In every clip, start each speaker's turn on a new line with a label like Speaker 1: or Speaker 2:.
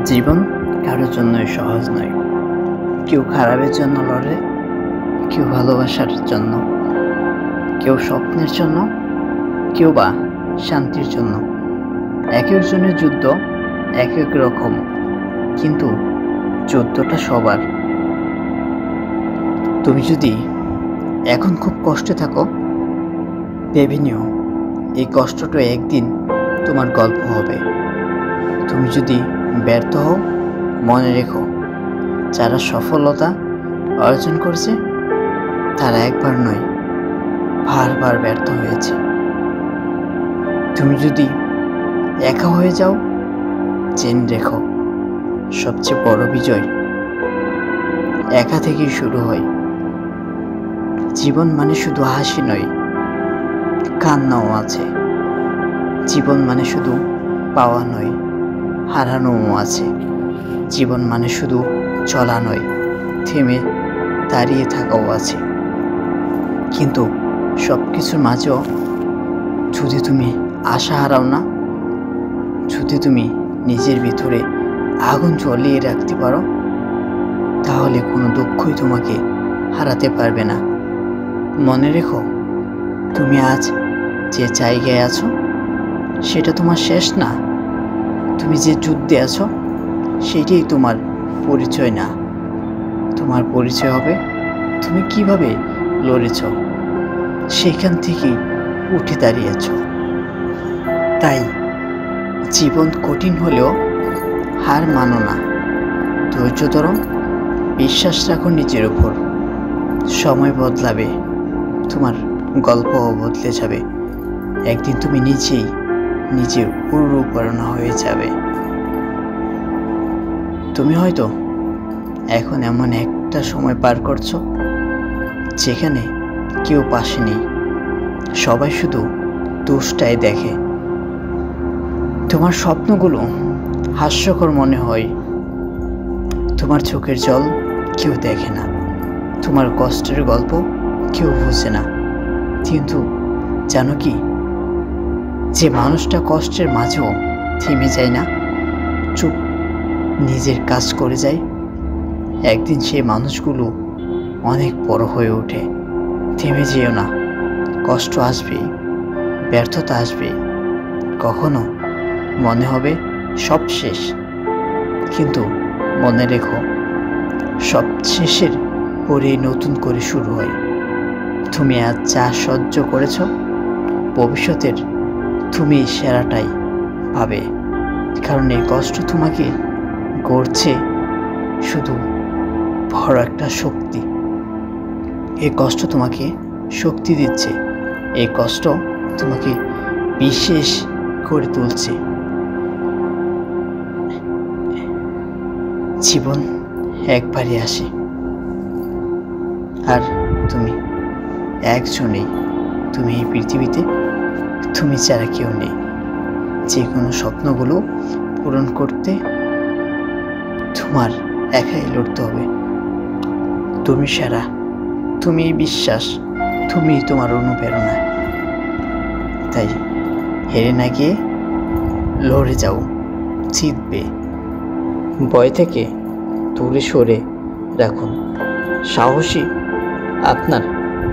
Speaker 1: জীবন কারোর জন্যই সহজ নয়। কেউ খারাপের জন্য লড়ে, কেউ ভালোবাসার জন্য, কেউ স্বপ্নের জন্য, কেউ বা শান্তির জন্য। এক একজনের যুদ্ধ এক এক রকম, কিন্তু যুদ্ধটা সবার। তুমি যদি এখন খুব কষ্টে থাকো, ভেবে নিও এই কষ্টটা একদিন তোমার গল্প হবে। তুমি যদি ব্যর্থ হও, মনে রেখো যারা সফলতা অর্জন করেছে তারা একবার নয়, বারবার ব্যর্থ হয়েছে। তুমি যদি একা হয়ে যাও, জেনে রেখো সবচেয়ে বড় বিজয় একা থেকেই শুরু হয়। জীবন মানে শুধু হাসি নয়, কান্নাও আছে। জীবন মানে শুধু পাওয়া নয়, হারানোও আছে। জীবন মানে শুধু চলা নয়, থেমে দাঁড়িয়ে থাকাও আছে। কিন্তু সব কিছুর মাঝেও যদি তুমি আশা হারাও না, যদি তুমি নিজের ভিতরে আগুন জ্বলিয়ে রাখতে পারো, তাহলে কোনো দুঃখই তোমাকে হারাতে পারবে না। মনে রেখো, তুমি আজ যে জায়গায় আছো সেটা তোমার শেষ না। তুমি যে যুদ্ধে আছো সেটাই তোমার পরিচয় না। তোমার পরিচয় হবে তুমি কিভাবে লড়েছ, সেখান থেকেই উঠে দাঁড়িয়েছ। তাই জীবন কঠিন হলেও হার মানো না, ধৈর্য ধরো, বিশ্বাস রাখো নিজের উপর। সময় বদলাবে, তোমার গল্পও বদলে যাবে। একদিন তুমি নিজেই নিজের অনুপ্রেরণা হয়ে যাবে। তুমি হয়তো এখন এমন একটা সময় পার করছো যেখানে কেউ পাশে নেই, সবাই শুধু দোষটাই দেখে। তোমার স্বপ্নগুলো হাস্যকর মনে হয়, তোমার চোখের জল কেউ দেখে না, তোমার কষ্টের গল্প কেউ বুঝে না। কিন্তু জানো কি, যে মানুষটা কষ্টের মাঝেও থেমে যায় না, চুপ নিজের কাজ করে যায়, একদিন সেই মানুষগুলো অনেক বড় হয়ে ওঠে। থেমে যেও না, কষ্ট আসবে, ব্যর্থতা আসবে, কখনো মনে হবে সব শেষ। কিন্তু মনে রেখো, সব শেষের পরেই নতুন করে শুরু হয়। তুমি আজ যা সহ্য করেছ, ভবিষ্যতের তুমি সেরাটাই পাবে। কারণ এই কষ্ট তোমাকে গড়ছে শুধু বড় একটা শক্তি। এই কষ্ট তোমাকে শক্তি দিচ্ছে, এই কষ্ট তোমাকে বিশেষ করে তুলছে। জীবন একবারই আসে, আর তুমি একজনেই। তুমি এই পৃথিবীতে তুমি ছাড়া কেউ নেই। যে কোনো স্বপ্নগুলো পূরণ করতে তোমার একাই লড়তে হবে। তুমি সেরা, তুমি বিশ্বাস, তুমি তোমার অনুপ্রেরণা। তাই হেরে না গিয়ে লড়ে যাও, জিতবে। ভয় থেকে দূরে সরে রাখুন, সাহসী আপনার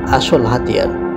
Speaker 1: আসল হাতিয়ার।